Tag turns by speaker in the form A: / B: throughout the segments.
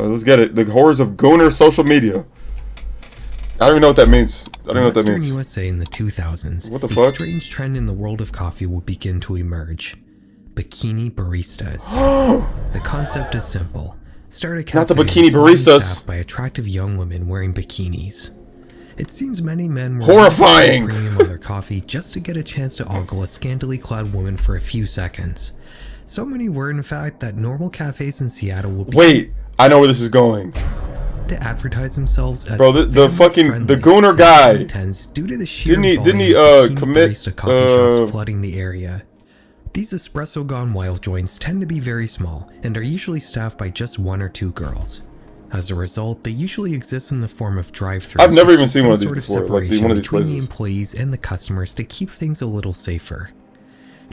A: Let's get it. The horrors of gooner social media. I don't even know what that means. I don't know what that means.
B: In USA in the 2000s,
A: what the fuck?
B: A strange trend in the world of coffee would begin to emerge. Bikini baristas. The concept is simple. Start a cafe.
A: Not the bikini baristas.
B: By attractive young women wearing bikinis. It seems many men were
A: horrifying
B: premium on their coffee just to get a chance to ogle a scantily clad woman for a few seconds. So many were, in fact, that normal cafes in Seattle would be.
A: Wait, I know where this is going.
B: To advertise themselves as
A: the gooner guy.
B: Due to the sheer
A: didn't he commit
B: coffee shops flooding the area. These espresso gone wild joints tend to be very small and are usually staffed by just 1 or 2 girls. As a result, they usually exist in the form of drive-thrus.
A: I've never even seen one of these before,
B: like one of these between the employees and the customers to keep things a little safer.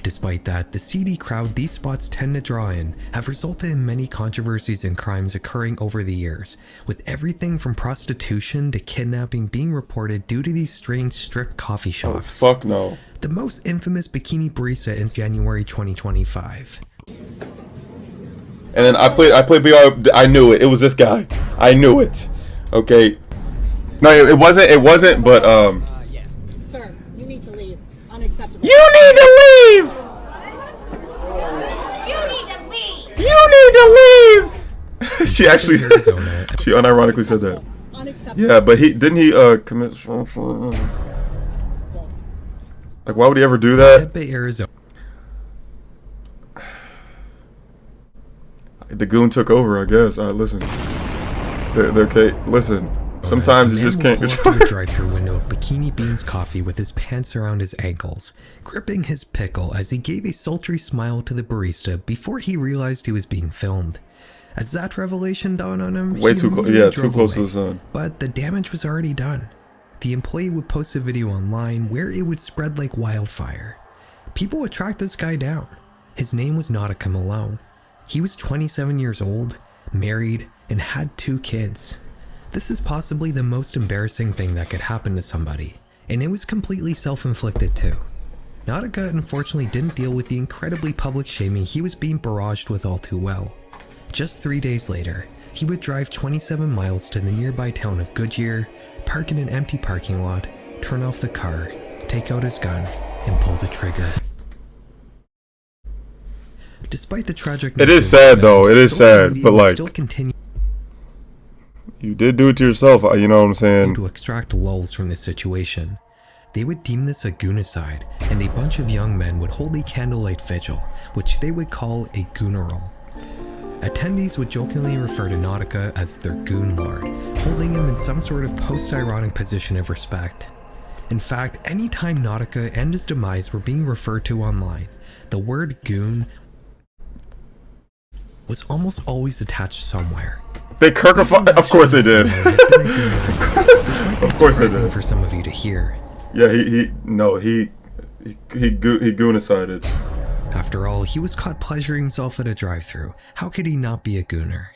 B: Despite that, the seedy crowd these spots tend to draw in have resulted in many controversies and crimes occurring over the years, with everything from prostitution to kidnapping being reported due to these strange strip coffee shops.
A: Oh, fuck no.
B: The most infamous bikini barista in January 2025.
A: And then I played BR. I knew it. It was this guy. I knew it. Okay. No, it wasn't. But
C: Yeah. Sir, you need to leave. Unacceptable.
A: You need to leave. You need to leave. She actually, she unironically said that.
C: Unacceptable.
A: Yeah, but didn't he commit? Like, why would he ever do that?
B: Arizona.
A: The goon took over, I guess. Listen. They're okay. Listen. Sometimes you just can't control
B: the drive-through window of Bikini Beans Coffee with his pants around his ankles, gripping his pickle as he gave a sultry smile to the barista before he realized he was being filmed. As that revelation dawned on him,
A: way too close. Yeah, too close to the sun.
B: But the damage was already done. The employee would post a video online where it would spread like wildfire. People would track this guy down. His name was Nautica Malone. He was 27 years old, married, and had 2 kids. This is possibly the most embarrassing thing that could happen to somebody, and it was completely self-inflicted too. Nautica unfortunately didn't deal with the incredibly public shaming he was being barraged with all too well. Just 3 days later, he would drive 27 miles to the nearby town of Goodyear, park in an empty parking lot, turn off the car, take out his gun, and pull the trigger. Despite the tragic,
A: it is sad though. It is sad, but like, you did do it to yourself. You know what I'm saying?
B: To extract lulls from this situation, they would deem this a goonicide, and a bunch of young men would hold a candlelight vigil, which they would call a gooneral. Attendees would jokingly refer to Nautica as their goon lord, holding him in some sort of post-ironic position of respect. In fact, anytime Nautica and his demise were being referred to online, the word goon was almost always attached somewhere.
A: They kirkified. Of course they did.
B: Which might be surprising for some of you to hear.
A: Yeah, he goonicided.
B: After all, he was caught pleasuring himself at a drive-thru. How could he not be a gooner?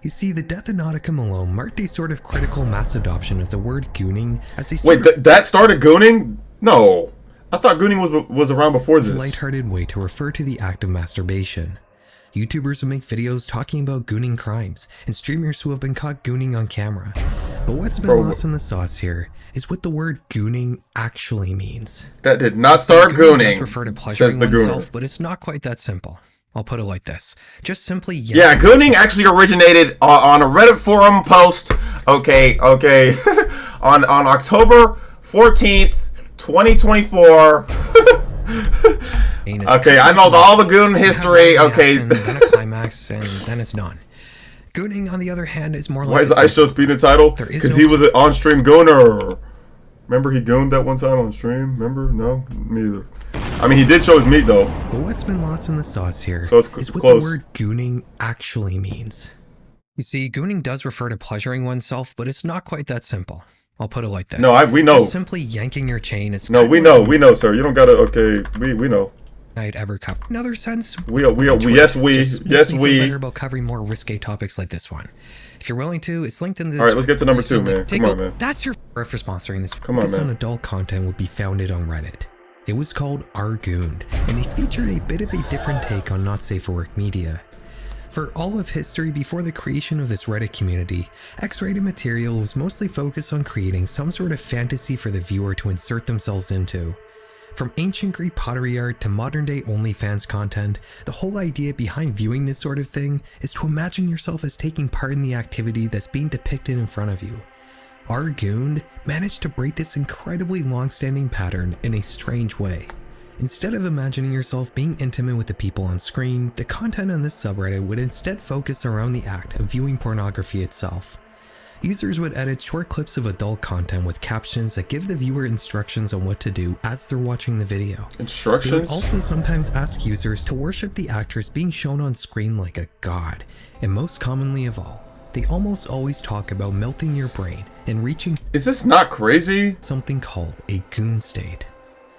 B: You see, the death of Nautica Malone marked a sort of critical mass adoption of the word gooning as a sort
A: of that started gooning? No, I thought gooning was around before this.
B: Lighthearted way to refer to the act of masturbation. YouTubers would make videos talking about gooning crimes, and streamers who have been caught gooning on camera. But what's been lost in the sauce here is what the word gooning actually means.
A: That did not start gooning,
B: refer to pleasuring oneself, but it's not quite that simple. I'll put it like this. Just simply...
A: Yeah, gooning actually originated on a Reddit forum post, okay, on October 14th, 2024. Okay, I know all the goon history. Okay.
B: Then a climax, and then it's done. Gooning, on the other hand, is more like.
A: Why is the ice show speed the title? Because he was an on-stream gooner. Remember he gooned that one time on stream? Remember? No, me either. I mean, he did show his meat though.
B: But what's been lost in the sauce here is what the word gooning actually means. You see, gooning does refer to pleasuring oneself, but it's not quite that simple. I'll put it like this.
A: No, we know.
B: Just simply yanking your chain is.
A: No, we know, sir. You don't gotta. Okay, we know.
B: I'd ever cover. Another sense.
A: Yes, we.
B: Better about covering more risque topics like this one. If you're willing to, it's linked in this.
A: All right, let's get to number 2, man. Come on, man.
B: That's your for sponsoring this.
A: Come on, man.
B: On adult content would be founded on Reddit. It was called Our Gooned, and it featured a bit of a different take on not safe for work media. For all of history before the creation of this Reddit community, X-rated material was mostly focused on creating some sort of fantasy for the viewer to insert themselves into. From ancient Greek pottery art to modern day OnlyFans content, the whole idea behind viewing this sort of thing is to imagine yourself as taking part in the activity that's being depicted in front of you. Our goon managed to break this incredibly long-standing pattern in a strange way. Instead of imagining yourself being intimate with the people on screen, the content on this subreddit would instead focus around the act of viewing pornography itself. Users would edit short clips of adult content with captions that give the viewer instructions on what to do as they're watching the video.
A: Instructions?
B: They would also sometimes ask users to worship the actress being shown on screen like a god, and most commonly of all, they almost always talk about melting your brain and reaching
A: Is this not crazy?
B: something called a goon state.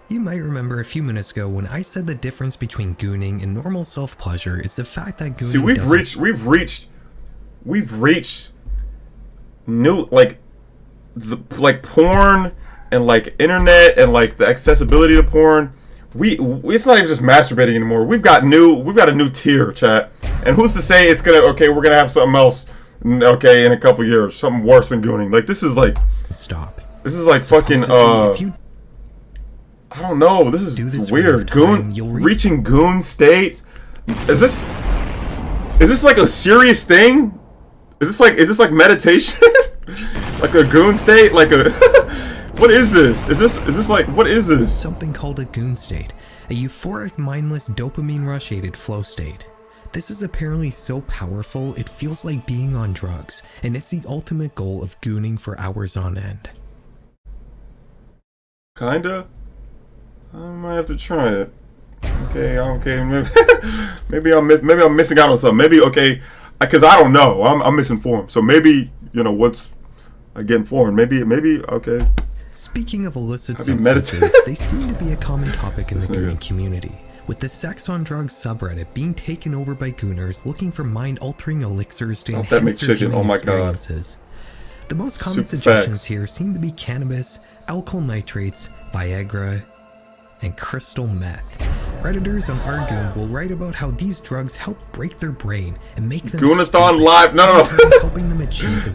B: You might remember a few minutes ago when I said the difference between gooning and normal self-pleasure is the fact that gooning
A: we've reached new, like, porn and like internet and like the accessibility to porn. It's not even just masturbating anymore. We've got a new tier, chat. And who's to say it's gonna, okay, we're gonna have something else, okay, in a couple years, something worse than gooning. Like, this is like,
B: stop.
A: This is like fucking I don't know. This is weird. Reaching goon state. Is this like a serious thing? Is this like meditation? Like a goon state? Like a what is this? Is this like, what is this?
B: Something called a goon state, a euphoric, mindless, dopamine rush-aided flow state. This is apparently so powerful it feels like being on drugs, and it's the ultimate goal of gooning for hours on end.
A: Kinda. I might have to try it. Okay, maybe I'm missing out on something. Maybe, okay, because I don't know. I'm misinformed. So maybe, you know, once I get informed, maybe okay.
B: Speaking of illicit substances, they seem to be a common topic in the gooning community, with the sex on drugs subreddit being taken over by gooners looking for mind-altering elixirs to enhance their viewing experiences. The most common suggestions here seem to be cannabis, alkyl nitrates, Viagra, and crystal meth. Redditors on our goon will write about how these drugs help break their brain and make them
A: Goonathon live. No.
B: helping them achieve the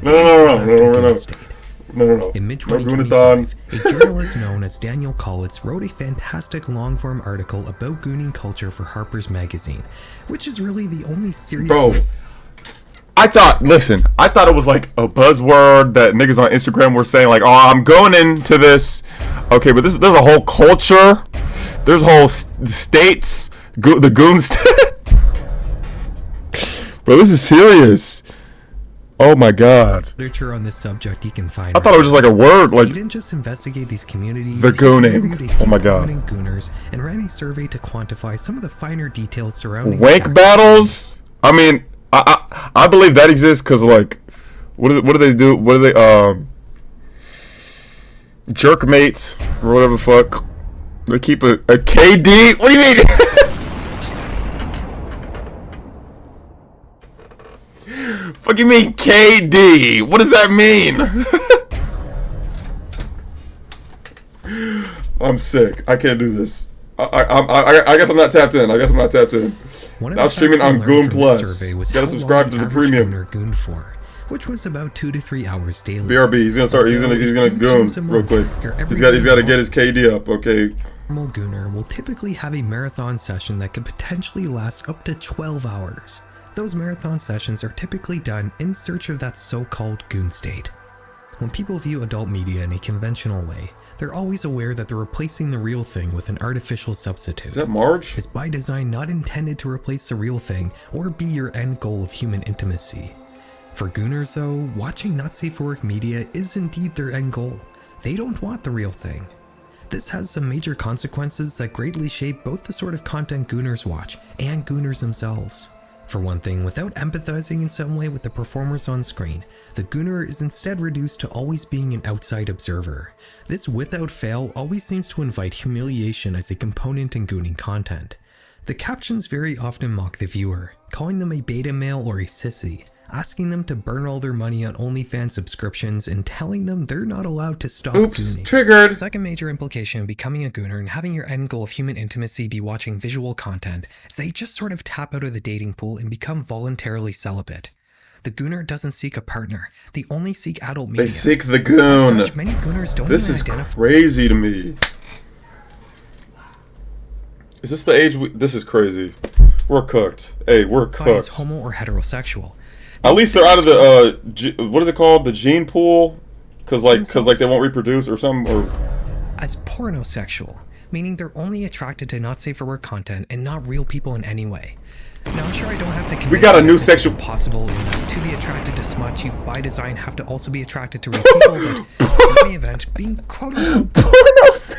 A: No.
B: In mid-2025, a journalist known as Daniel Collitz wrote a fantastic long-form article about gooning culture for Harper's Magazine, which is really the only serious...
A: Bro, I thought it was like a buzzword that niggas on Instagram were saying, like, oh, I'm going into this. Okay, but there's a whole culture. There's whole states. The goon state. Bro, this is serious. Oh my god.
B: Literature on this subject you can find.
A: I thought it was just like a word. Like,
B: you didn't just investigate these communities.
A: The gooning. Oh my god.
B: Gooners and ran a survey to quantify some of the finer details surrounding
A: wank battles. I mean, I believe that exists because, like, what do they do? What do they jerk mates or whatever the fuck? They keep a KD. What do you mean? Fuck you mean KD? What does that mean? I'm sick. I can't do this. I guess I'm not tapped in. I'm streaming on Goon Plus. You gotta subscribe to the premium.
B: Gooned for, which was about 2 to 3 hours daily.
A: BRB. He's gonna goon real quick. He's got to get his KD up. Okay.
B: Normal gooner will typically have a marathon session that could potentially last up to 12 hours. Those marathon sessions are typically done in search of that so-called goon state. When people view adult media in a conventional way, they're always aware that they're replacing the real thing with an artificial substitute.
A: Is that Marge?
B: It's by design not intended to replace the real thing or be your end goal of human intimacy. For gooners though, watching not safe for work media is indeed their end goal. They don't want the real thing. This has some major consequences that greatly shape both the sort of content gooners watch and gooners themselves. For one thing, without empathizing in some way with the performers on screen, the gooner is instead reduced to always being an outside observer. This without fail always seems to invite humiliation as a component in gooning content. The captions very often mock the viewer, calling them a beta male or a sissy, asking them to burn all their money on OnlyFans subscriptions and telling them they're not allowed to stop
A: Oops,
B: gooning.
A: triggered.
B: Second major implication of becoming a gooner and having your end goal of human intimacy be watching visual content is they just sort of tap out of the dating pool and become voluntarily celibate. The gooner doesn't seek a partner. They only seek adult media.
A: They seek the goon.
B: As such, many gooners don't
A: This
B: even
A: is
B: identify
A: crazy to me. Is this the age this is crazy. We're cooked. Hey, we're
B: as
A: cooked.
B: homo or heterosexual.
A: At least they're out of the what is it called? The gene pool? Cause like they won't reproduce or something, or
B: as pornosexual, meaning they're only attracted to not safe for work content and not real people in any way. Now I'm sure I don't have to
A: we got a new
B: it's
A: sexual
B: possible to be attracted to smut, you by design have to also be attracted to real people, but in any event, being quote unquote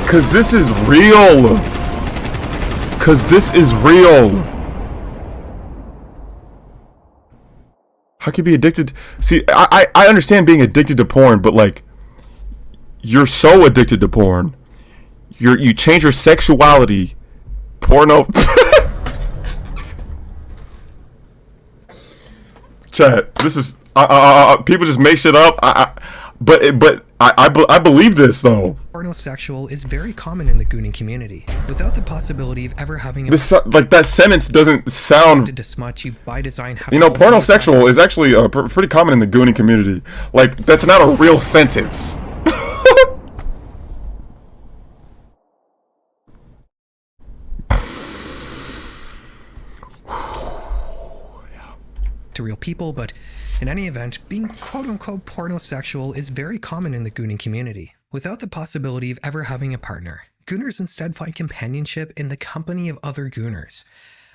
A: Cause this is real. Cause this is real. How can you be addicted? See, I understand being addicted to porn, but like, you're so addicted to porn, you change your sexuality. Porno. Chat. This is people just make shit up. But I believe this though.
B: Pornosexual is very common in the gooning community, without the possibility of ever having a
A: like that sentence doesn't sound.
B: to smut, you by design have
A: You know, pornosexual is actually pretty common in the gooning community. Like, that's not a real sentence.
B: to real people, but in any event, being quote-unquote pornosexual is very common in the gooning community, without the possibility of ever having a partner. Gooners instead find companionship in the company of other gooners.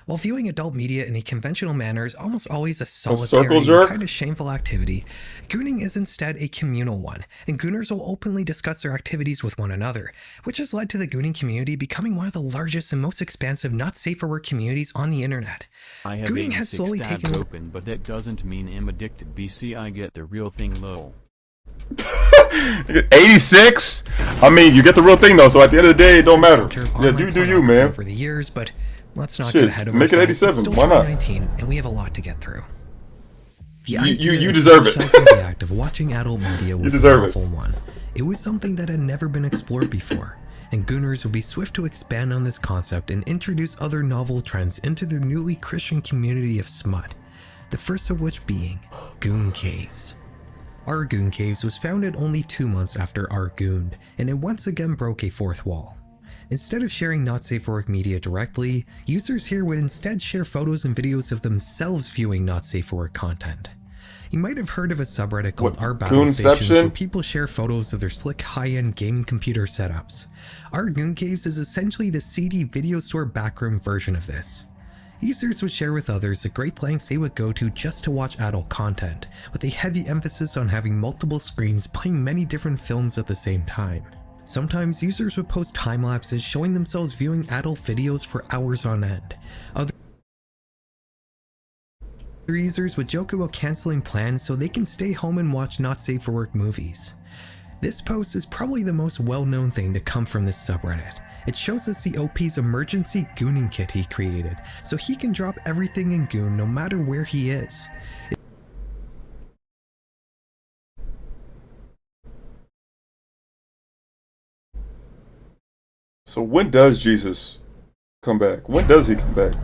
B: While viewing adult media in a conventional manner is almost always a solitary, kind of shameful activity, gooning is instead a communal one, and gooners will openly discuss their activities with one another, which has led to the gooning community becoming one of the largest and most expansive not safe for work communities on the internet.
D: I have
B: Gooning has slowly taken
D: open, but that doesn't mean I'm addicted. BC, I get the real thing low.
A: 86? I mean, you get the real thing though, so at the end of the day, it don't matter. Yeah, do you, man.
B: For the years, but let's not
A: Shit,
B: get ahead of
A: make
B: ourselves.
A: it 87.
B: It's still
A: Why not?
B: 2019, and we have a lot to get through.
A: You deserve it.
B: The act of watching adult media was
A: an
B: awful one. It was something that had never been explored before, and gooners will be swift to expand on this concept and introduce other novel trends into their newly Christian community of smut. The first of which being Goon Caves. Our Goon Caves was founded only 2 months after Our Gooned, and it once again broke a fourth wall. Instead of sharing not safe for work media directly, users here would instead share photos and videos of themselves viewing not safe for work content. You might have heard of a subreddit called Our Battle Stations where people share photos of their slick high-end gaming computer setups. Our Goon Caves is essentially the seedy video store backroom version of this. Users would share with others the great lengths they would go to just to watch adult content, with a heavy emphasis on having multiple screens playing many different films at the same time. Sometimes users would post time lapses showing themselves viewing adult videos for hours on end. Other users would joke about canceling plans so they can stay home and watch not safe for work movies. This post is probably the most well-known thing to come from this subreddit. It shows us the OP's emergency gooning kit he created, so he can drop everything in Goon no matter where he is.
A: So when does Jesus come back? When does he come back?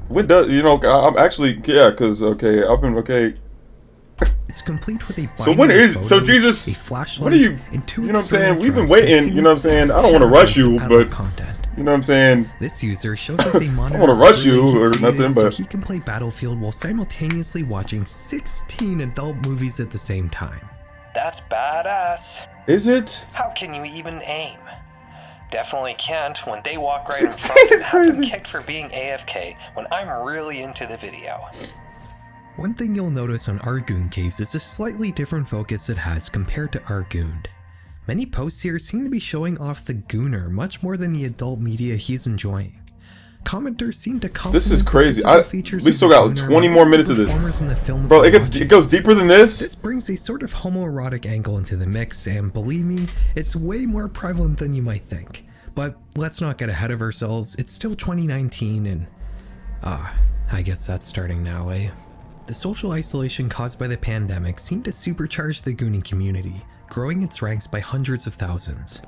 A: When does, you know, I'm actually, yeah, because, okay, I've been, okay.
B: It's complete with a
A: so when is,
B: photos,
A: so Jesus,
B: a flashlight,
A: what are you,
B: and two
A: you know what I'm saying? We've been
B: external
A: waiting, you know what I'm saying? I don't want to rush you, but, you know what I'm saying?
B: This user shows us a monitor.
A: I don't want to rush you or nothing,
B: so
A: but
B: he can play Battlefield while simultaneously watching 16 adult movies at the same time.
E: That's badass.
A: Is it?
E: How can you even aim? Definitely can't when they walk right in front and have them kicked for being AFK when I'm really into the video.
B: One thing you'll notice on Our Goon Caves is a slightly different focus it has compared to Our Gooned. Many posts here seem to be showing off the gooner much more than the adult media he's enjoying. Commenters seem to compliment
A: this is crazy.
B: We
A: still got 20 more minutes of this. Bro, it goes deeper than this?
B: This brings a sort of homoerotic angle into the mix, and believe me, it's way more prevalent than you might think. But let's not get ahead of ourselves. It's still 2019 and I guess that's starting now, eh? The social isolation caused by the pandemic seemed to supercharge the gooning community, growing its ranks by hundreds of thousands.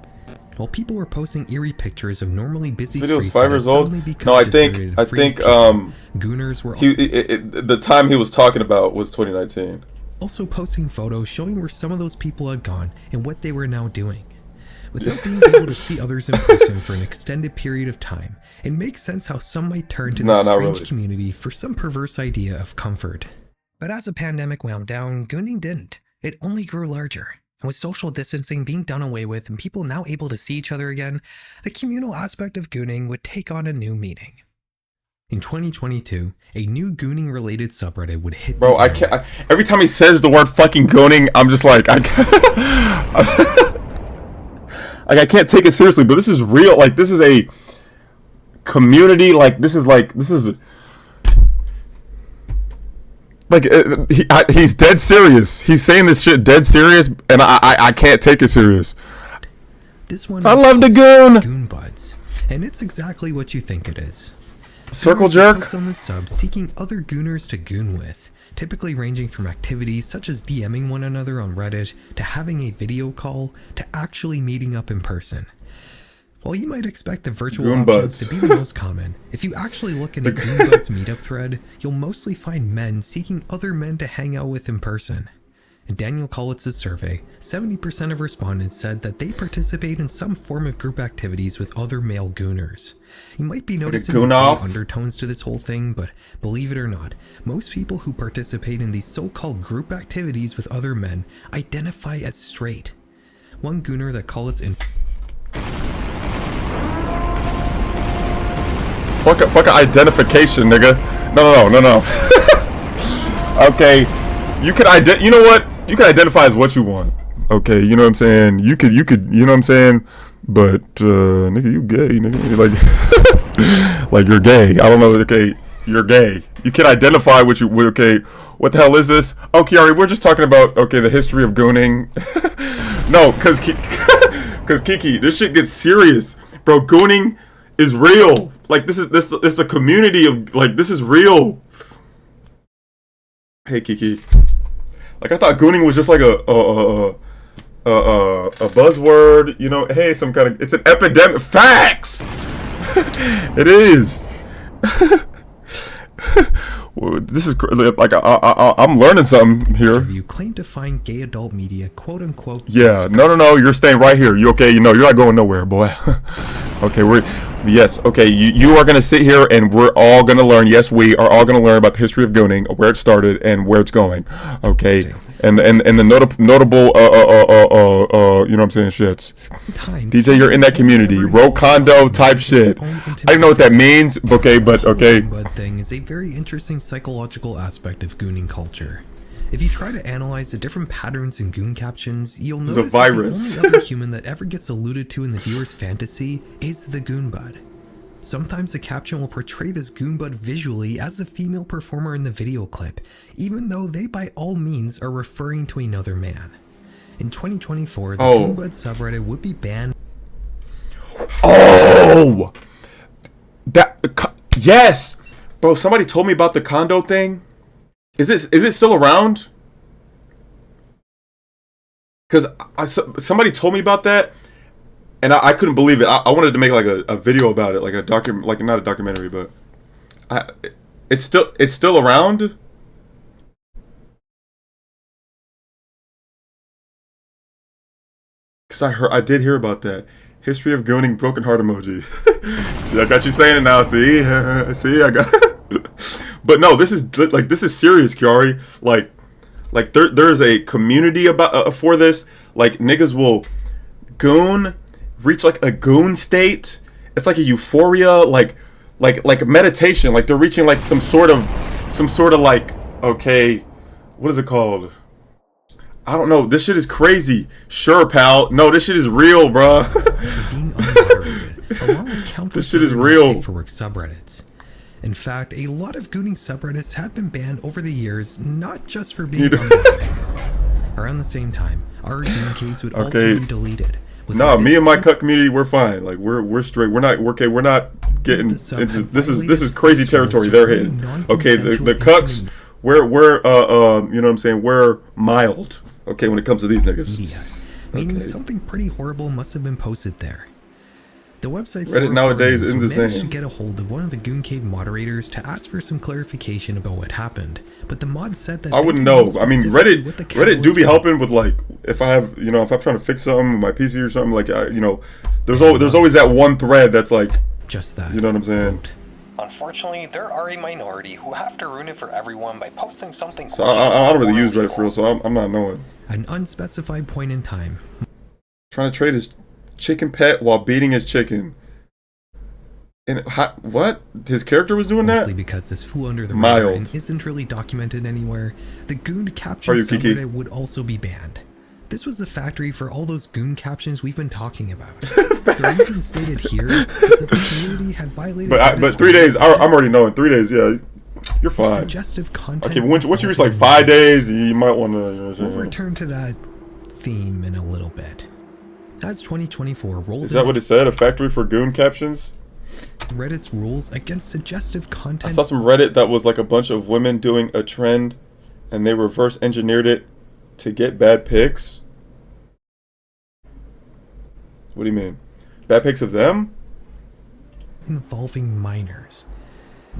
B: While people were posting eerie pictures of normally busy streets that had suddenly become
A: I think
B: gooners were
A: the time he was talking about was 2019.
B: Also posting photos showing where some of those people had gone and what they were now doing. Without being able to see others in person for an extended period of time, it makes sense how some might turn to this strange community for some perverse idea of comfort. But as the pandemic wound down, gooning didn't. It only grew larger. And with social distancing being done away with and people now able to see each other again, the communal aspect of gooning would take on a new meaning. In 2022, a new gooning-related subreddit would hit.
A: Bro, I can't. Every time he says the word fucking gooning, I'm just like, I can't take it seriously. But this is real. Like, this is a community. Like, this is like he's dead serious. He's saying this shit dead serious, and I can't take it serious.
B: This one.
A: I love the goon.
B: Goon buds, and it's exactly what you think it is.
A: Circle jerk
B: on the sub seeking other gooners to goon with, typically ranging from activities such as DMing one another on Reddit, to having a video call, to actually meeting up in person. While you might expect the virtual
A: goon
B: options
A: buds
B: to be the most common, if you actually look in a Goon Buds meetup thread, you'll mostly find men seeking other men to hang out with in person. In Daniel Collitz's survey, 70% of respondents said that they participate in some form of group activities with other male gooners. You might be noticing the gay undertones to this whole thing, but believe it or not, most people who participate in these so-called group activities with other men identify as straight. One gooner that Collitz in
A: Fuck identification, nigga. No. Okay, you know what? You can identify as what you want. Okay, you know what I'm saying? You could, you know what I'm saying? But, nigga, you gay, nigga. Like you're gay. I don't know, okay, you're gay. You can identify what you, okay, what the hell is this? Oh, Kiari, we're just talking about, okay, the history of gooning. No, cause Kiki, this shit gets serious. Bro, gooning is real. Like, this is a community of, like, this is real. Hey, Kiki. Like, I thought gooning was just like a buzzword, you know. Hey, some kind of, it's an epidemic. Facts. It is. This is like I'm learning something here.
B: You claim to find gay adult media, quote unquote.
A: Yeah, no, you're staying right here. You okay? You know, you're not going nowhere, boy. Okay, yes, okay. You are gonna sit here, and we're all gonna learn. Yes, we are all gonna learn about the history of gooning, where it started, and where it's going. Okay, and the notable you know what I'm saying, shits. DJ, you're in that community. Road condo type shit. I don't know what that means. Okay, but okay.
B: Bud thing is a very interesting psychological aspect of gooning culture. If you try to analyze the different patterns in goon captions, you'll notice that the only other human that ever gets alluded to in the viewer's fantasy is the goon bud. Sometimes the caption will portray this goon bud visually as the female performer in the video clip, even though they by all means are referring to another man. In 2024, the goon bud subreddit would be banned.
A: Oh! Yes! Bro, somebody told me about the condo thing. Is it still around? Because somebody told me about that, and I couldn't believe it. I wanted to make like a video about it, like like not a documentary, but it's still around. Because I did hear about that. History of gooning, broken heart emoji. See, I got you saying it now. See, I got. But no, this is serious, Kiari. Like there's a community about for this. Like, niggas will goon, reach like a goon state. It's like a euphoria, like meditation. Like they're reaching like some sort of like, okay, what is it called? I don't know. This shit is crazy. Sure, pal. No, this shit is real, bruh.
B: For being unmoderated, along with countless
A: this shit is real.
B: For work subreddits. In fact, a lot of gooning subreddits have been banned over the years, not just for being unmoderated. Around the same time, our goon case would also be deleted,
A: Nah, me and my cut community, we're fine. Like we're straight. We're not okay. We're not getting into this. Is crazy territory they're hitting. Okay, the cucks. We're you know what I'm saying. We're mild. Okay, when it comes to these niggas.
B: Meaning something pretty horrible must have been posted there. The website
A: Reddit nowadays isn't the
B: managed to
A: same.
B: get a hold of one of the Goon Cave moderators to ask for some clarification about what happened, but the mod said that
A: I wouldn't know. I mean, Reddit do be helping with like if I have if I'm trying to fix something with my PC or something like there's always that one thread that's like
B: just that.
A: You know what I'm saying?
E: Unfortunately, there are a minority who have to ruin it for everyone by posting something.
A: So I don't really use Reddit for real, so I'm not knowing.
B: An unspecified point in time.
A: Trying to trade his chicken pet while beating his chicken. And what? His character was doing that?
B: Mostly because this flew under the radar and isn't really documented anywhere. The Goon caption subreddit would also be banned. This was the factory for all those Goon captions we've been talking about. The reason stated here is that the community had violated.
A: But 3 days, I'm already knowing. 3 days, yeah, you're fine.
B: Suggestive content.
A: Okay, but once you reach like 5 days, you might want to.
B: We'll return to that theme in a little bit. As 2024 rolled.
A: Is that what it said? A factory for Goon captions?
B: Reddit's rules against suggestive content.
A: I saw some Reddit that was like a bunch of women doing a trend, and they reverse engineered it to get bad pics. What do you mean? Bad pics of them?
B: Involving minors.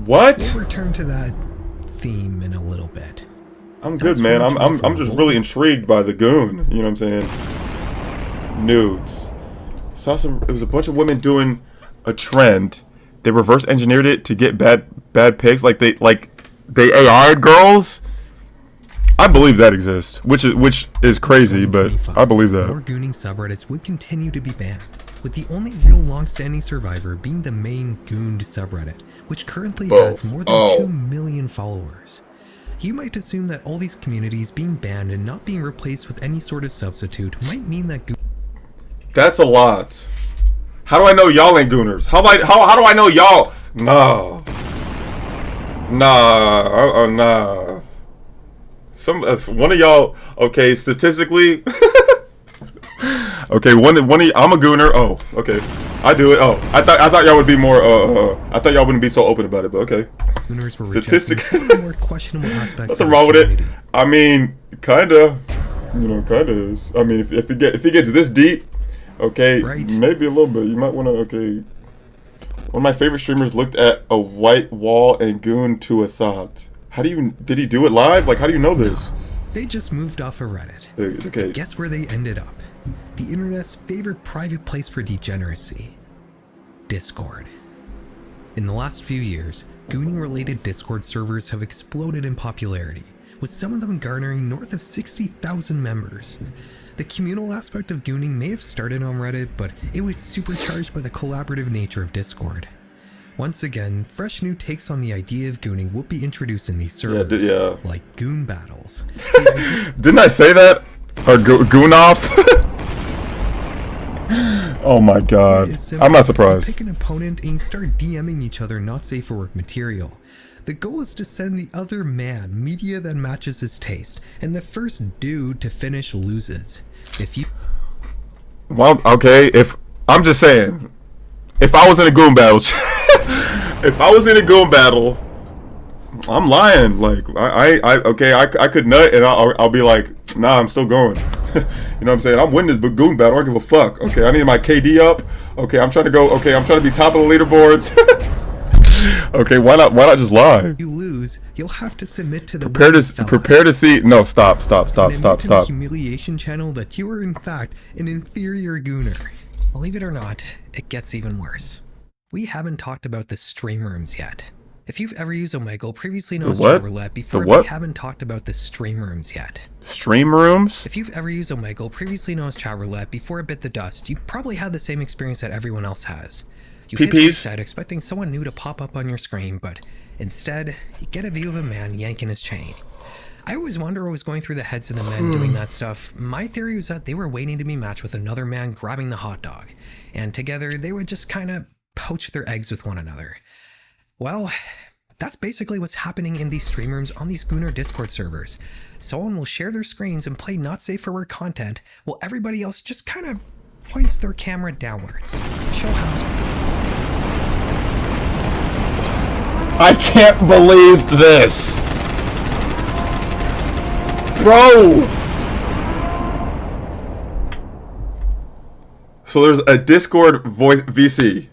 A: What?
B: We'll return to that theme in a little bit.
A: I'm good, man. I'm just really intrigued by the Goon. You know what I'm saying? Nudes. Saw some. It was a bunch of women doing a trend. They reverse engineered it to get bad pics. Like they AI'd girls. I believe that exists, which is crazy, but I believe that.
B: More gooning subreddits would continue to be banned, with the only real long-standing survivor being the main gooned subreddit, which currently has more than 2 million followers. You might assume that all these communities being banned and not being replaced with any sort of substitute might mean that
A: That's a lot. How do I know y'all ain't gooners? How do I know y'all? Nah. One of y'all. Okay, statistically. Okay, one of I'm a gooner. Oh, okay. I do it. Oh, I thought y'all would be more. I thought y'all wouldn't be so open about it, but okay.
B: Gooners were
A: Statistically,
B: more questionable aspects.
A: Nothing wrong with it. I mean, kinda. Kinda is. I mean, if it gets this deep. Okay, maybe a little bit. You might want to. Okay, one of my favorite streamers looked at a white wall and gooned to a thought. Did he do it live? Like, how do you know this?
B: No, they just moved off of Reddit.
A: Okay.
B: Guess where they ended up? The internet's favorite private place for degeneracy. Discord. In the last few years, gooning-related Discord servers have exploded in popularity, with some of them garnering north of 60,000 members. The communal aspect of gooning may have started on Reddit, but it was supercharged by the collaborative nature of Discord. Once again, fresh new takes on the idea of gooning will be introduced in these servers, like goon battles.
A: Didn't I say that? Or goon off? Oh my god. I'm not surprised.
B: You pick an opponent and you start DMing each other not safe for work material. The goal is to send the other man media that matches his taste, and the first dude to finish loses.
A: Well, okay, I'm just saying, if I was in a goon battle, I'm lying. Like I could nut and I'll be like, nah, I'm still going. You know what I'm saying? I'm winning this goon battle. I don't give a fuck. Okay, I need my KD up. Okay, I'm trying to go. Okay, I'm trying to be top of the leaderboards. Okay, why not just lie?
B: You lose, you'll have to submit to the
A: prepare to see. No, stop.
B: The humiliation channel that you are in fact an inferior gooner. Believe it or not, it gets even worse. We haven't talked about the stream rooms yet. If you've ever used Omegle, previously known as chat roulette, before we haven't talked about the stream rooms yet.
A: Stream rooms?
B: If you've ever used Omegle, previously known as chat roulette, before it bit the dust, you probably had the same experience that everyone else has. You hit reset expecting someone new to pop up on your screen, but instead, you get a view of a man yanking his chain. I always wonder what was going through the heads of the men doing that stuff. My theory was that they were waiting to be matched with another man grabbing the hot dog, and together they would just kind of poach their eggs with one another. Well, that's basically what's happening in these stream rooms on these Gooner Discord servers. Someone will share their screens and play not safe for work content, while everybody else just kind of points their camera downwards to show how much...
A: I can't believe this! Bro! So there's a Discord voice VC.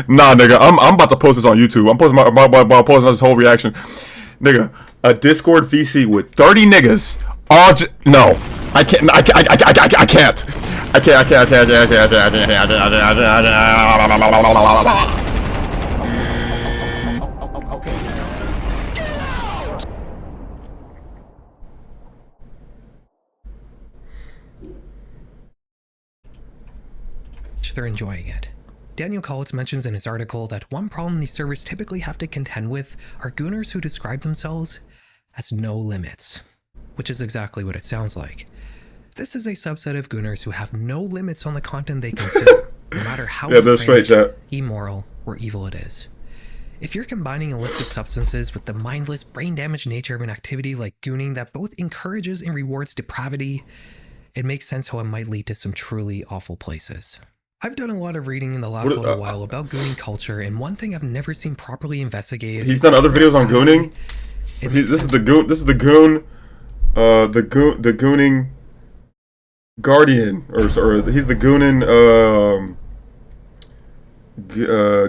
A: Nah, nigga, I'm about to post this on YouTube. I'm posting posting this whole reaction. Nigga, a Discord VC with 30 niggas. All no. I can't. I can't.
B: They're enjoying it. Daniel Collins mentions in his article that one problem these servers typically have to contend with are gooners who describe themselves as no limits, which is exactly what it sounds like. This is a subset of gooners who have no limits on the content they consume, no matter how immoral or evil it is. If you're combining illicit substances with the mindless, brain-damaged nature of an activity like gooning that both encourages and rewards depravity, it makes sense how it might lead to some truly awful places. I've done a lot of reading in the last little while about gooning culture, and one thing I've never seen properly investigated.
A: He's done other videos on gooning. This is the goon. This is the goon. The gooning guardian, or he's the goonin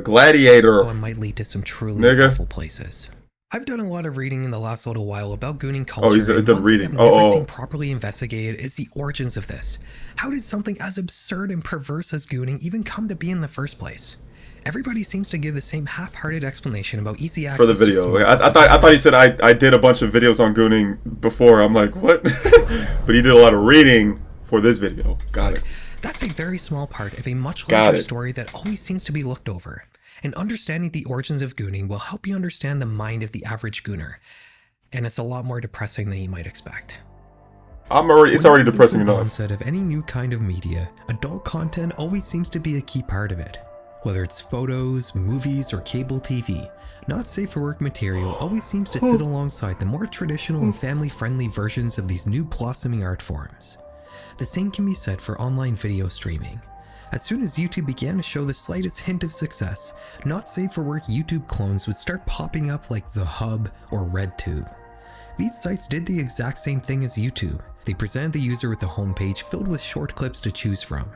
A: gladiator.
B: One might lead to some truly awful places. I've done a lot of reading in the last little while about gooning culture.
A: Oh, he's done reading.
B: I've never seen properly investigated is the origins of this. How did something as absurd and perverse as gooning even come to be in the first place? Everybody seems to give the same half-hearted explanation about easy access
A: for the video. I thought he said I did a bunch of videos on gooning before. I'm like, what? But he did a lot of reading for this video. Got it.
B: That's a very small part of a much larger story that always seems to be looked over. And understanding the origins of gooning will help you understand the mind of the average gooner. And it's a lot more depressing than you might expect.
A: It's already depressing enough.
B: Onset of any new kind of media, adult content always seems to be a key part of it. Whether it's photos, movies, or cable TV, not safe for work material always seems to sit alongside the more traditional and family-friendly versions of these new blossoming art forms. The same can be said for online video streaming. As soon as YouTube began to show the slightest hint of success, not safe for work YouTube clones would start popping up like The Hub or RedTube. These sites did the exact same thing as YouTube. They presented the user with a homepage filled with short clips to choose from.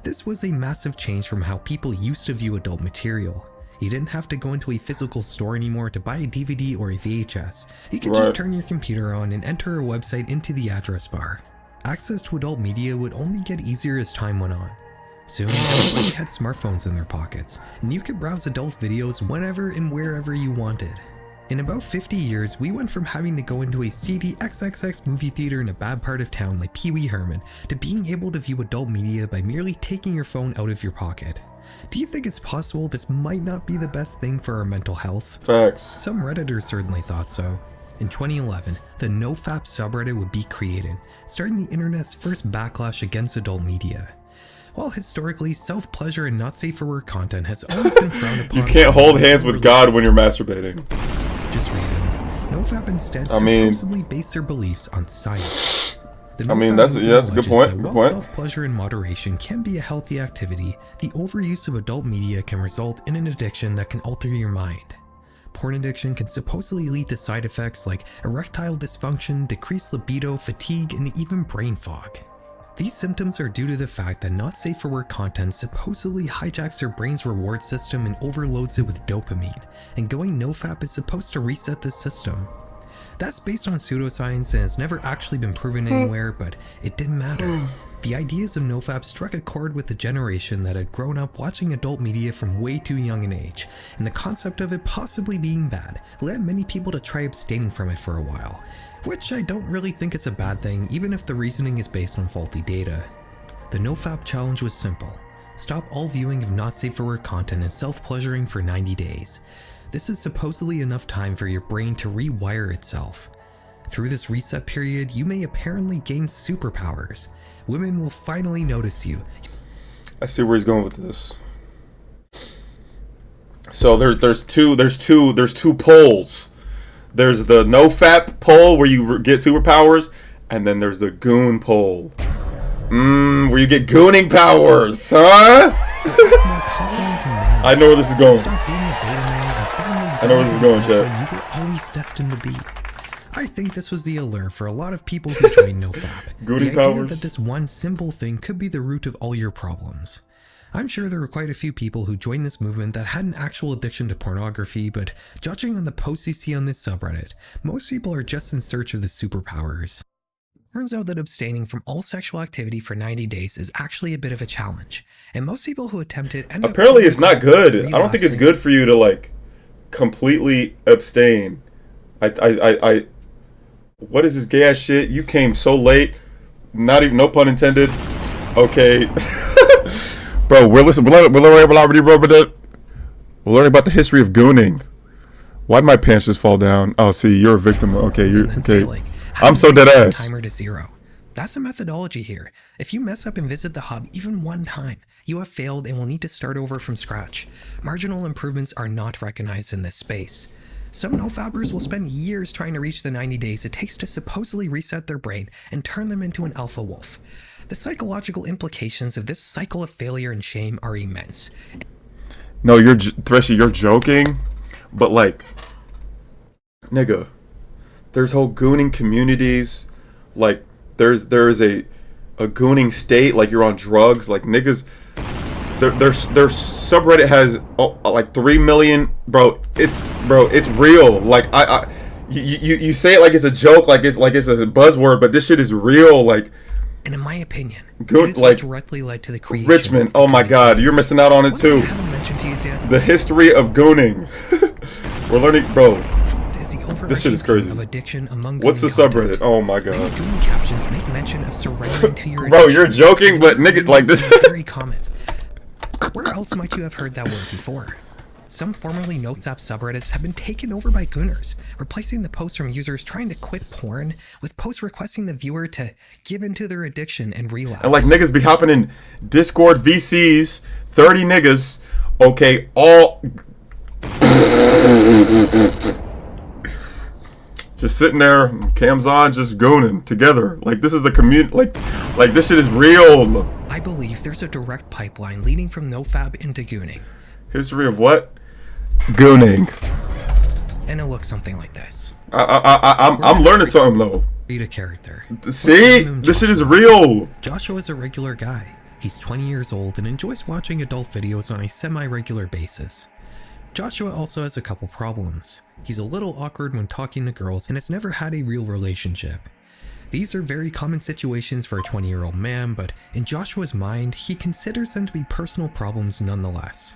B: This was a massive change from how people used to view adult material. You didn't have to go into a physical store anymore to buy a DVD or a VHS. You could just turn your computer on and enter a website into the address bar. Access to adult media would only get easier as time went on. Soon, everybody had smartphones in their pockets, and you could browse adult videos whenever and wherever you wanted. In about 50 years, we went from having to go into a seedy XXX movie theater in a bad part of town like Pee Wee Herman to being able to view adult media by merely taking your phone out of your pocket. Do you think it's possible this might not be the best thing for our mental health?
A: Facts.
B: Some Redditors certainly thought so. In 2011, the NoFap subreddit would be created, starting the internet's first backlash against adult media. While historically, self-pleasure and not safe for work content has always been frowned upon.
A: You can't hold hands with God when you're masturbating.
B: Just reasons. NoFap instead supposedly base their beliefs on science.
A: That's a good point.
B: While self-pleasure and moderation can be a healthy activity, the overuse of adult media can result in an addiction that can alter your mind. Porn addiction can supposedly lead to side effects like erectile dysfunction, decreased libido, fatigue, and even brain fog. These symptoms are due to the fact that not safe for work content supposedly hijacks your brain's reward system and overloads it with dopamine, and going NoFap is supposed to reset this system. That's based on pseudoscience and has never actually been proven anywhere, but it didn't matter. The ideas of NoFap struck a chord with the generation that had grown up watching adult media from way too young an age, and the concept of it possibly being bad led many people to try abstaining from it for a while. Which I don't really think is a bad thing, even if the reasoning is based on faulty data. The NoFap challenge was simple. Stop all viewing of not safe for work content and self-pleasuring for 90 days. This is supposedly enough time for your brain to rewire itself. Through this reset period, you may apparently gain superpowers. Women will finally notice you.
A: I see where he's going with this. So there's two poles. There's the NoFap pole where you get superpowers, and then there's the goon pole Where you get gooning powers, huh? I know where this is going. I know where this is going, chat.
B: You were always destined to be. I think this was the allure for a lot of people who joined NoFap.
A: Gooning
B: the idea
A: powers.
B: that this one simple thing could be the root of all your problems. I'm sure there were quite a few people who joined this movement that had an actual addiction to pornography, but judging on the posts you see on this subreddit, most people are just in search of the superpowers. Turns out that abstaining from all sexual activity for 90 days is actually a bit of a challenge, and most people who attempt it end
A: Apparently
B: up
A: it's not good. I don't think it's good for you to like completely abstain. What is this gay ass shit? You came so late. Not even, no pun intended. Okay. Bro, we're learning about the history of gooning. Why'd my pants just fall down? Oh, see, you're a victim. Okay, you're okay. I'm so dead ass.
B: Timer to 0. That's the methodology here. If you mess up and visit the hub even one time, you have failed and will need to start over from scratch. Marginal improvements are not recognized in this space. Some nofabbers will spend years trying to reach the 90 days it takes to supposedly reset their brain and turn them into an alpha wolf. The psychological implications of this cycle of failure and shame are immense.
A: No, Threshy, you're joking, but like, nigga, there's whole gooning communities, like there's a gooning state, like you're on drugs, like niggas. Their subreddit has like 3 million, bro. It's real. Like you say it like it's a joke, like it's a buzzword, but this shit is real. Like,
B: and in my opinion,
A: good,
B: it is
A: like
B: what directly led to the creation.
A: Richmond. Oh my God, you're missing out on it too.
B: I haven't mentioned to you yet.
A: The history of gooning. We're learning, bro. This shit is crazy.
B: Of addiction among
A: what's the subreddit? Oh my God.
B: Many Gooning captions make mention of surrendering to your
A: bro, you're joking, but nigga, like this.
B: Very common. Where else might you have heard that word before? Some formerly NoFap subreddits have been taken over by gooners, replacing the posts from users trying to quit porn with posts requesting the viewer to give into their addiction and relapse.
A: And like niggas be hopping in Discord VCs, 30 niggas, okay, all just sitting there, cams on, just gooning together. Like this is the community, like this shit is real.
B: I believe there's a direct pipeline leading from NoFap into gooning.
A: History of what? Gooning.
B: And it looks something like this.
A: I'm learning something though.
B: Read a character.
A: See? This shit is real.
B: Joshua is a regular guy. He's 20 years old and enjoys watching adult videos on a semi-regular basis. Joshua also has a couple problems. He's a little awkward when talking to girls and has never had a real relationship. These are very common situations for a 20-year-old man, but in Joshua's mind, he considers them to be personal problems nonetheless.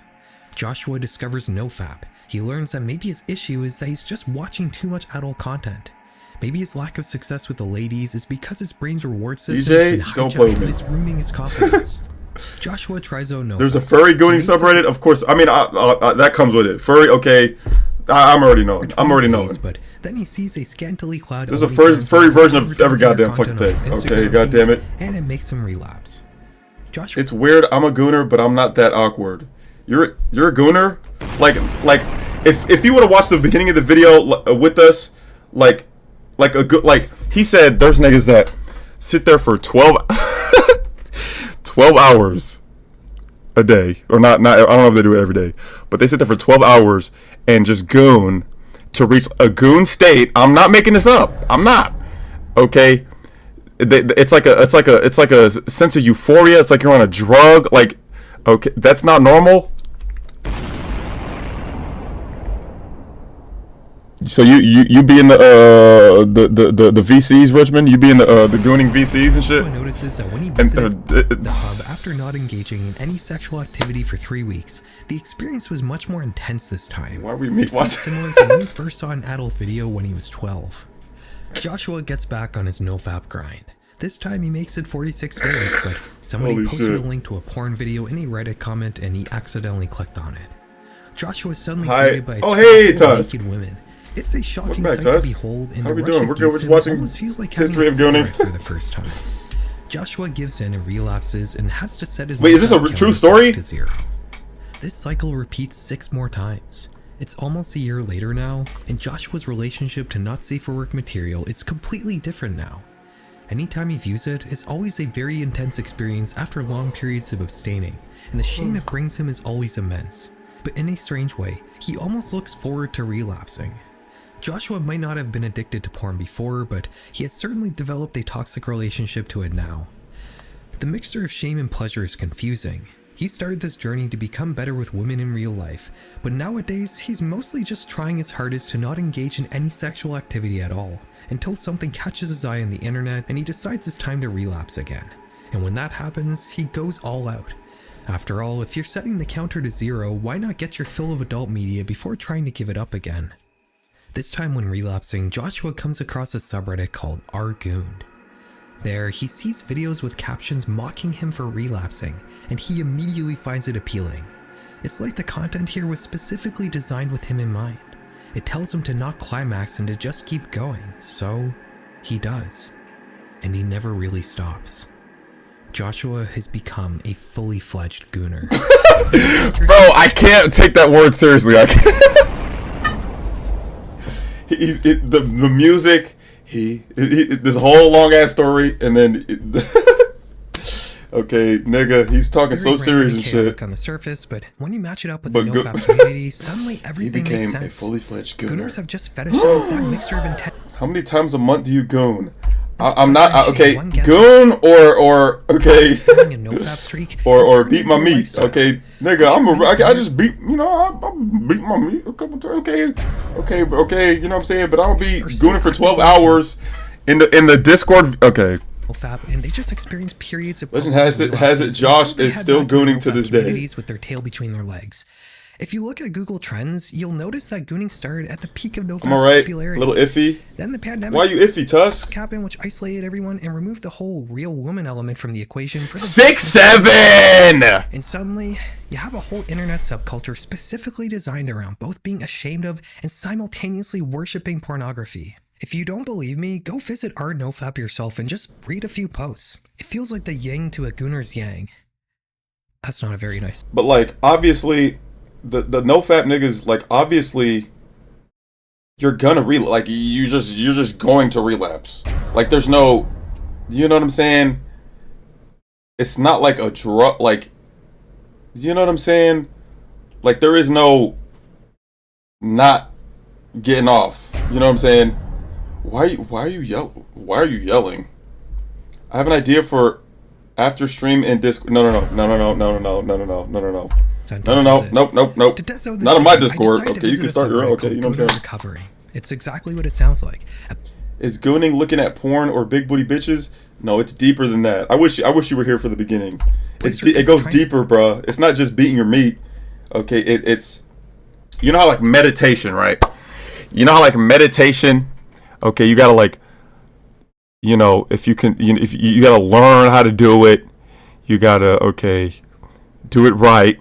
B: Joshua discovers NoFap. He learns that maybe his issue is that he's just watching too much adult content. Maybe his lack of success with the ladies is because his brain's reward system has been hijacked and it's ruining his confidence. Joshua tries out NoFap.
A: There's a furry gooning subreddit, of course. I mean, that comes with it. Furry, okay. I'm already knowing.
B: But then he sees a scantily clad.
A: There's a furry version of every goddamn fucking thing. Okay, goddamn it.
B: And it makes him relapse. Joshua.
A: It's weird. I'm a gooner, but I'm not that awkward. You're a gooner. Like if you would have watched the beginning of the video with us, like he said, there's niggas that sit there for 12 hours a day, or not. I don't know if they do it every day, but they sit there for 12 hours and just goon to reach a goon state. I'm not making this up. I'm not. Okay. It's like a sense of euphoria. It's like you're on a drug. Like, okay, that's not normal. So you be in the VCs, Richmond. You be in the gooning VCs and shit.
B: Notices that when he visited the hub after not engaging in any sexual activity for 3 weeks, the experience was much more intense this time.
A: Why are we watching?
B: Similar to when he first saw an adult video when he was 12. Joshua gets back on his NoFap grind. This time he makes it 46 days, but somebody posted a link to a porn video in a Reddit comment and he accidentally clicked on it. Joshua is suddenly greeted by naked women. It's a shocking sight to behold, and the rush it gives him almost feels like having a cigarette for the first time. Joshua gives in and relapses and has to set his
A: is this a true story?
B: To 0. This cycle repeats 6 more times. It's almost a year later now, and Joshua's relationship to not safe for work material is completely different now. Anytime he views it, it's always a very intense experience after long periods of abstaining, and the shame it brings him is always immense. But in a strange way, he almost looks forward to relapsing. Joshua might not have been addicted to porn before, but he has certainly developed a toxic relationship to it now. The mixture of shame and pleasure is confusing. He started this journey to become better with women in real life, but nowadays he's mostly just trying his hardest to not engage in any sexual activity at all, until something catches his eye on the internet and he decides it's time to relapse again. And when that happens, he goes all out. After all, if you're setting the counter to 0, why not get your fill of adult media before trying to give it up again? This time when relapsing, Joshua comes across a subreddit called r/goon. There, he sees videos with captions mocking him for relapsing, and he immediately finds it appealing. It's like the content here was specifically designed with him in mind. It tells him to not climax and to just keep going, so he does. And he never really stops. Joshua has become a fully fledged gooner.
A: Bro, I can't take that word seriously. I can't. The music, this whole long ass story, and then okay, nigga, he's talking so serious and shit.
B: On the surface, but when you match it up with the nofap community, suddenly everything makes sense.
A: He became a fully fledged gooner.
B: Gooners have just fetishized that mixture of intent.
A: How many times a month do you goon? I'm not okay. Goon or okay, or beat my meat. Okay, nigga, I just beat. You know, I beat my meat a couple times. Okay. You know what I'm saying? But I don't be gooning for 12 hours in the Discord. Okay.
B: And they just experience periods of
A: legend has it. Josh is still gooning to this day.
B: With their tail between their legs. If you look at Google Trends, you'll notice that gooning started at the peak of nofap's popularity.
A: A little iffy.
B: Then the pandemic.
A: Why you iffy, Tusk?
B: Happened, which isolated everyone and removed the whole real woman element from the equation. For the
A: 6'7".
B: And suddenly, you have a whole internet subculture specifically designed around both being ashamed of and simultaneously worshipping pornography. If you don't believe me, go visit r/nofap yourself and just read a few posts. It feels like the yin to a gooner's yang. That's not a very nice.
A: But like, obviously. The nofap niggas, like, obviously you're gonna like you're just going to relapse. Like, there's no, you know what I'm saying? It's not like a drug, like, you know what I'm saying? Like, there is no not getting off. You know what I'm saying? Why are you yelling? I have an idea for after stream and Discord. No. Nope. Not on my Discord. Okay, you can start your own. Okay, you know what I'm saying?
B: Recovering. It's exactly what it sounds like.
A: Is gooning looking at porn or big booty bitches? No, it's deeper than that. I wish you were here for the beginning. It goes deeper, bruh. It's not just beating your meat. Okay, it's you know how like meditation, right? You know how like meditation. Okay, you gotta like, you know, if you gotta learn how to do it. You gotta do it right.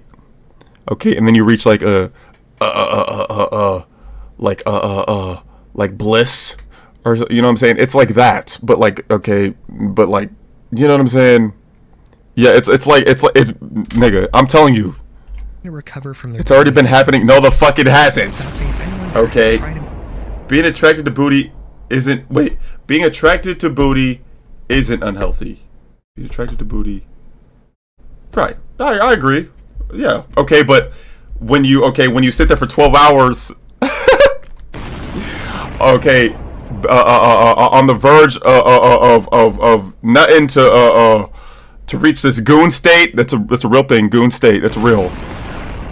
A: Okay, and then you reach like like bliss, or you know what I'm saying? It's like that, but like you know what I'm saying? Yeah, it's nigga. I'm telling you,
B: recover from
A: it's already been happening. No, the fuck it hasn't. Okay, being attracted to booty isn't. Wait, being attracted to booty isn't unhealthy. Being attracted to booty, right? I agree. Yeah. Okay, but when you sit there for 12 hours, okay, on the verge of nothing to reach this goon state. That's a real thing. Goon state. That's real.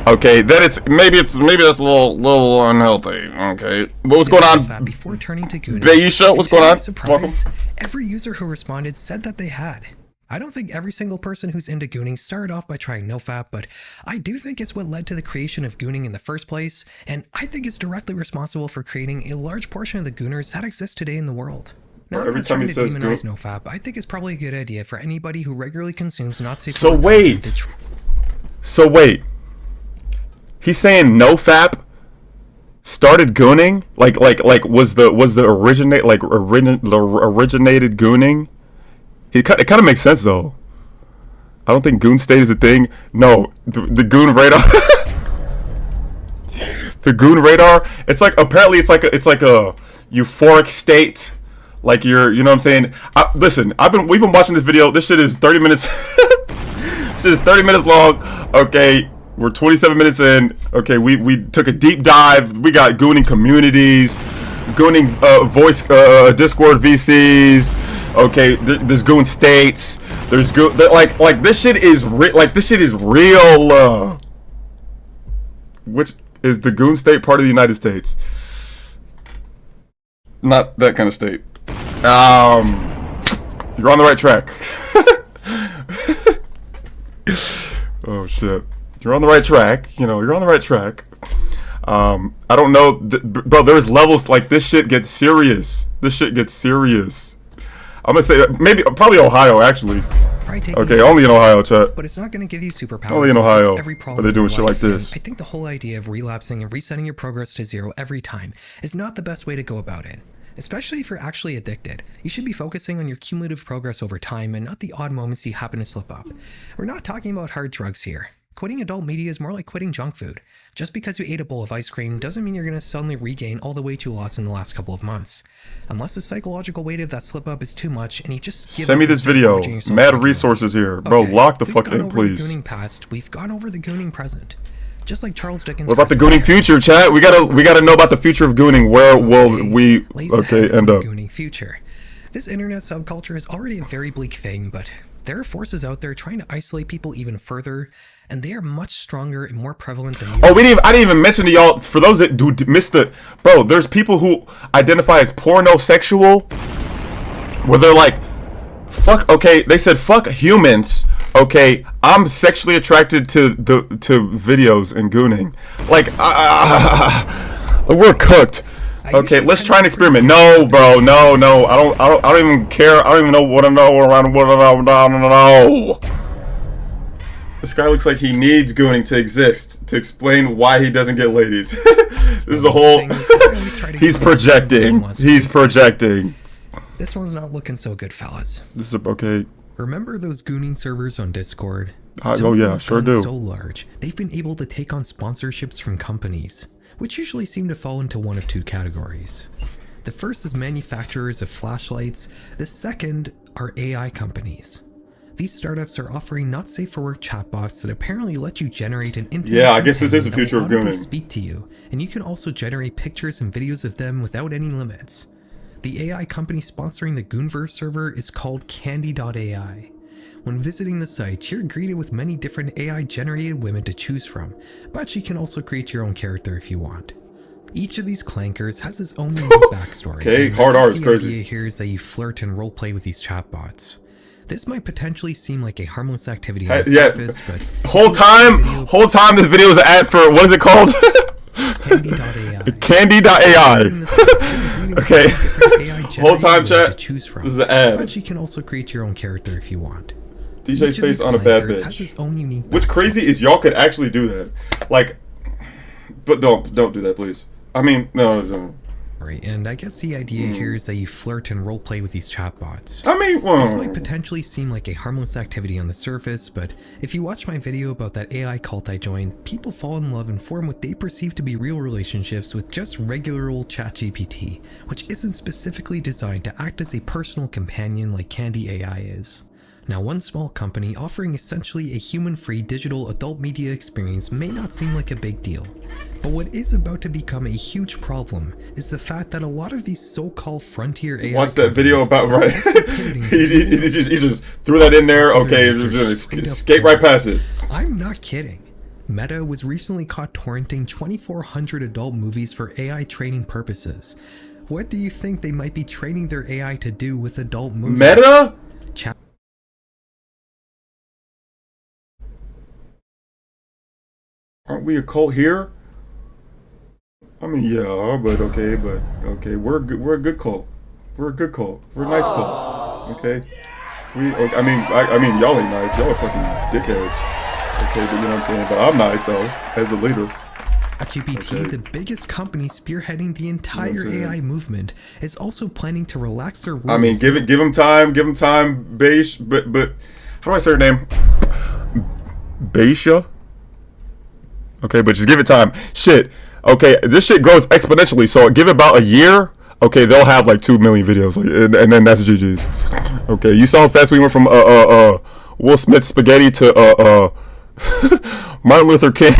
A: Okay, then maybe that's a little unhealthy. Okay, what's going on?
B: Before turning to gooning,
A: Bayesha, what's going on?
B: Welcome. Every user who responded said that they had. I don't think every single person who's into gooning started off by trying nofap, but I do think it's what led to the creation of gooning in the first place, and I think it's directly responsible for creating a large portion of the gooners that exist today in the world. Now,
A: every time he says
B: demonize nofap, I think it's probably a good idea for anybody who regularly consumes not safe.
A: So wait. He's saying nofap started gooning? Like was the originated gooning? It kind of makes sense though. I don't think goon state is a thing. No, the goon radar. The goon radar. It's like apparently it's like a euphoric state. Like you know what I'm saying? Listen, we've been watching this video. This shit is 30 minutes. This is 30 minutes long. Okay, we're 27 minutes in. Okay, we took a deep dive. We got gooning communities, gooning voice Discord VCs. Okay, there's goon states. There's like this shit is real. Which is the goon state part of the United States? Not that kind of state. You're on the right track. Oh shit, you're on the right track. You know, you're on the right track. I don't know, bro. There's levels. Like, this shit gets serious. This shit gets serious. I'm gonna say probably Ohio, actually. Okay, only in Ohio, chat.
B: But it's not going to give you superpowers.
A: Only in Ohio
B: are
A: they doing shit like this.
B: I think the whole idea of relapsing and resetting your progress to 0 every time is not the best way to go about it. Especially if you're actually addicted. You should be focusing on your cumulative progress over time and not the odd moments you happen to slip up. We're not talking about hard drugs here. Quitting adult media is more like quitting junk food. Just because you ate a bowl of ice cream doesn't mean you're going to suddenly regain all the weight you lost in the last couple of months. Unless the psychological weight of that slip up is too much and you just
A: send me this video. Mad resources here. Bro,
B: okay,
A: lock the fuck in, please.
B: We've gone over the gooning past, we've gone over the gooning present. Just like Charles Dickens.
A: What about the gooning future, chat? We gotta know about the future of gooning. Where will we end up?
B: Gooning future. This internet subculture is already a very bleak thing, but there are forces out there trying to isolate people even further, and they are much stronger and more prevalent than you.
A: Oh, I didn't even mention to y'all, for those that missed the, bro, there's people who identify as pornosexual, where they're like, fuck, okay, they said fuck humans. Okay, I'm sexually attracted to videos and gooning. Like, we're cooked. Okay, let's try an experiment. No, bro, no. I don't even care. I don't even know what I know around what I know. This guy looks like he needs gooning to exist to explain why he doesn't get ladies. This is a whole. He's projecting. He's projecting.
B: This one's not looking so good, fellas.
A: This is okay.
B: Remember those gooning servers on Discord?
A: Oh yeah, sure do.
B: So large, they've been able to take on sponsorships from companies, which usually seem to fall into one of two categories. The first is manufacturers of flashlights. The second are AI companies. These startups are offering not safe for work chatbots that apparently let you generate an intimate.
A: Yeah, I guess this is the future of gooning.
B: Speak to you, and you can also generate pictures and videos of them without any limits. The AI company sponsoring the Goonverse server is called Candy.ai. When visiting the site, you're greeted with many different AI-generated women to choose from, but you can also create your own character if you want. Each of these clankers has its own unique backstory.
A: Okay, hard R is crazy.
B: The idea here is that you flirt and roleplay with these chatbots. This might potentially seem like a harmless activity on the surface, but whole
A: time this video is an ad for, what is it called?
B: Candy.ai.
A: Candy.ai. Okay. Whole time, chat. This is an ad.
B: But you can also create your own character if you want.
A: DJ's face on a bad bitch. What's crazy is y'all could actually do that. Like, but don't do that, please. I mean, no.
B: Right, and I guess the idea here is that you flirt and roleplay with these chatbots.
A: I mean,
B: this might potentially seem like a harmless activity on the surface, but if you watch my video about that AI cult I joined, people fall in love and form what they perceive to be real relationships with just regular old ChatGPT, which isn't specifically designed to act as a personal companion like Candy AI is. Now, one small company offering essentially a human-free digital adult media experience may not seem like a big deal, but what is about to become a huge problem is the fact that a lot of these so-called frontier AI
A: watch that video about, right? he just threw that in there. Okay, skate right past it.
B: I'm not kidding. Meta was recently caught torrenting 2,400 adult movies for AI training purposes. What do you think they might be training their AI to do with adult movies?
A: Meta? Aren't we a cult here? I mean, yeah, but okay, we're a good cult. We're a good cult. We're a nice cult. Okay, I mean, y'all ain't nice. Y'all are fucking dickheads. Okay, but you know what I'm saying. But I'm nice though, as a leader.
B: GPT, the biggest company spearheading the entire AI movement, is also planning to relax their rules.
A: I mean, give him time, Beisha. But how do I say her name? Beisha. Okay, but just give it time. Shit. Okay, this shit grows exponentially. So give it about a year. okay, they'll have like 2 million videos, like, and then that's GG's. Okay, you saw how fast we went from Will Smith spaghetti to Martin Luther King.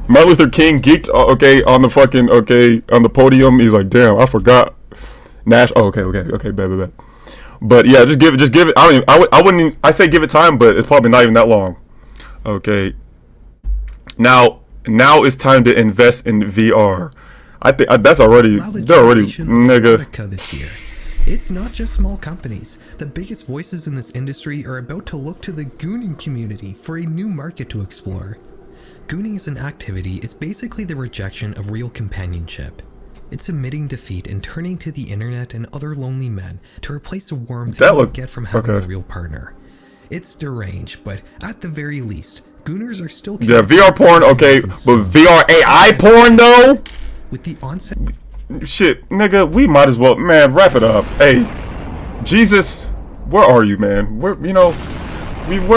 A: Martin Luther King geeked, okay, on the fucking, okay, on the podium. He's like, damn, I forgot. Nash. Oh, okay, bet. But yeah, just give it. I wouldn't even, I say give it time, but it's probably not even that long. Okay. Now it's time to invest in VR. I think that's already, they're already, nigga.
B: Edureka this year. It's not just small companies. The biggest voices in this industry are about to look to the gooning community for a new market to explore. Gooning as an activity is basically the rejection of real companionship. It's admitting defeat and turning to the internet and other lonely men to replace the warmth you would get from having a real partner. It's deranged, but at the very least, gooners are still...
A: Yeah, VR porn, okay, but VR AI porn, though?
B: With the onset...
A: Shit, nigga, we might as well... Man, wrap it up. Hey, Jesus, where are you, man? Where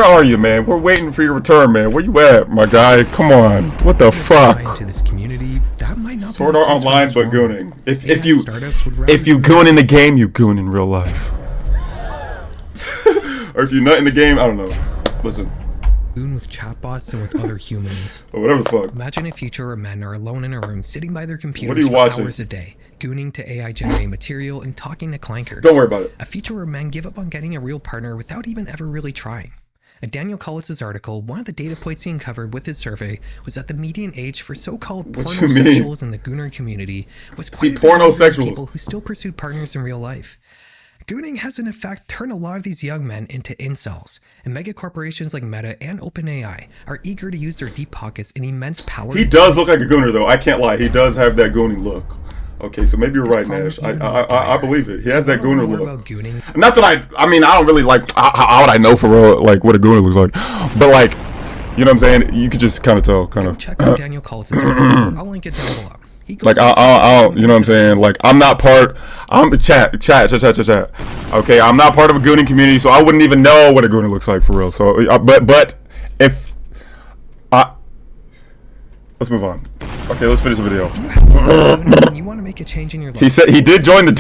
A: are you, man? We're waiting for your return, man. Where you at, my guy? Come on. What the fuck?
B: To this community, that might not
A: Sword Art Online, but gooning. If you goon in the game, you goon in real life. Or if you're not in the game, I don't know. Listen.
B: Goon with chatbots and with other humans.
A: Or whatever the fuck.
B: Imagine a future where men are alone in a room, sitting by their computers for hours a day, gooning to AI generated material and talking to clankers.
A: Don't worry about it.
B: A future where men give up on getting a real partner without even ever really trying. In Daniel Collitz's article, one of the data points he uncovered with his survey was that the median age for so-called pornosexuals in the gooner community was quite a bit younger than people who still pursued partners in real life. Gooning has in effect turned a lot of these young men into incels, and mega corporations like Meta and OpenAI are eager to use their deep pockets and immense power.
A: He does look like a gooner, though. I can't lie. He does have that gooning look. Okay, so maybe you're right, Nash. I believe it. He has that gooner look. Not that I mean, I don't really like. How would I know for real, like, what a gooner looks like? But like, you know what I'm saying? You could just kind of tell, kind of.
B: Check out Daniel Collitz's article. I'll link it down below.
A: Like I'll, you know what I'm saying? Like I'm not part. Chat. Okay, I'm not part of a gooning community, so I wouldn't even know what a gooner looks like for real. So, but if let's move on. Okay, let's finish the video.
B: You want to make a change in your life.
A: He said he did join the.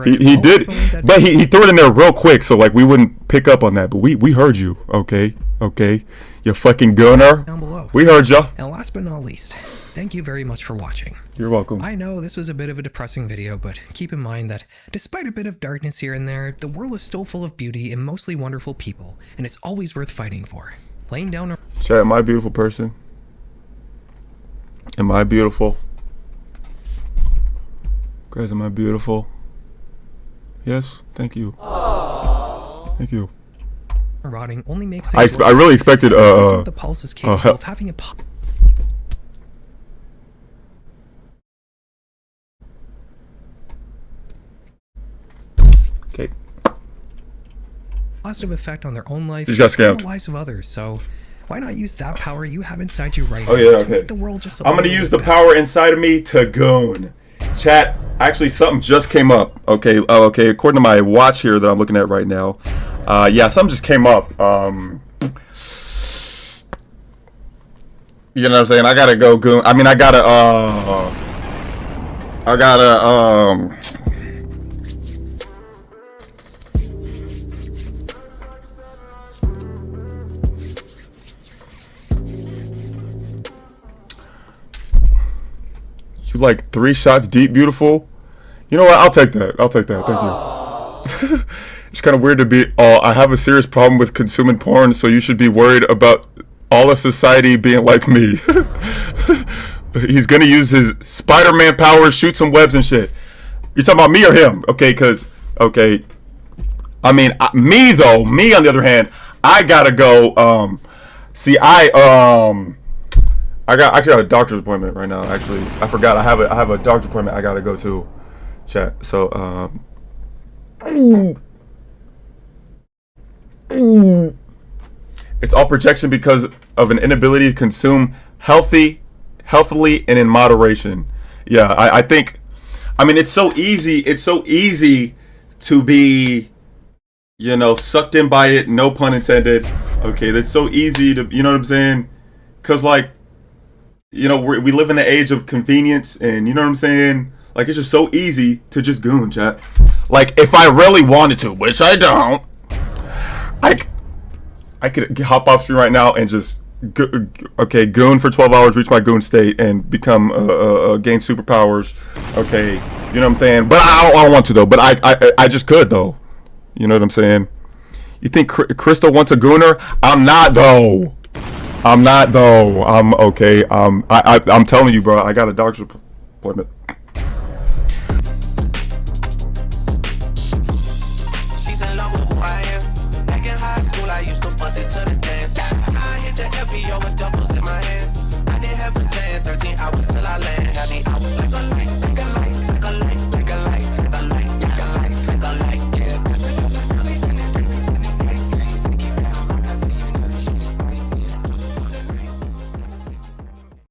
A: he did, but he threw it in there real quick, so like we wouldn't pick up on that. But we heard you. Okay, you fucking gooner.
B: Down below.
A: We heard ya.
B: And last but not least, thank you very much for watching.
A: You're welcome.
B: I know this was a bit of a depressing video, but keep in mind that despite a bit of darkness here and there, the world is still full of beauty and mostly wonderful people, and it's always worth fighting for. Laying down.
A: Chat, am I a beautiful person? Am I beautiful? Guys, am I beautiful? Yes, thank you. Aww. Thank you.
B: Rotting only makes
A: I really expected
B: the pulse is capable of having a positive effect on their own life and the lives of others. So why not use that power you have inside you right now?
A: Okay.
B: Make the world just
A: I'm gonna use the power inside of me to goon. Chat, actually something just came up. Okay, according to my watch here that I'm looking at right now. Yeah, something just came up. You know what I'm saying? I gotta go goon. I mean, I gotta you like 3 shots deep, beautiful. You know what? I'll take that. Thank you. It's kind of weird to be. I have a serious problem with consuming porn, so you should be worried about all of society being like me. He's gonna use his Spider-Man powers, shoot some webs and shit. You're talking about me or him? Okay, I mean, me though. Me on the other hand, I gotta go. See, I actually got a doctor's appointment right now. Actually, I forgot. I have a doctor's appointment I gotta go to. Chat. So it's all projection because of an inability to consume healthily and in moderation. Yeah, I think. I mean, it's so easy. It's so easy to be, you know, sucked in by it. No pun intended. Okay, that's so easy to, you know what I'm saying? Cause like, you know, we live in the age of convenience, and you know what I'm saying. Like, it's just so easy to just goon, chat. Like, if I really wanted to, which I don't, I could hop off stream right now and just, goon for 12 hours, reach my goon state, and become, gain superpowers. Okay, you know what I'm saying? But I don't want to, though. But I just could, though. You know what I'm saying? You think Crystal wants a gooner? I'm not, though. I'm okay. I'm telling you, bro. I got a doctor's appointment.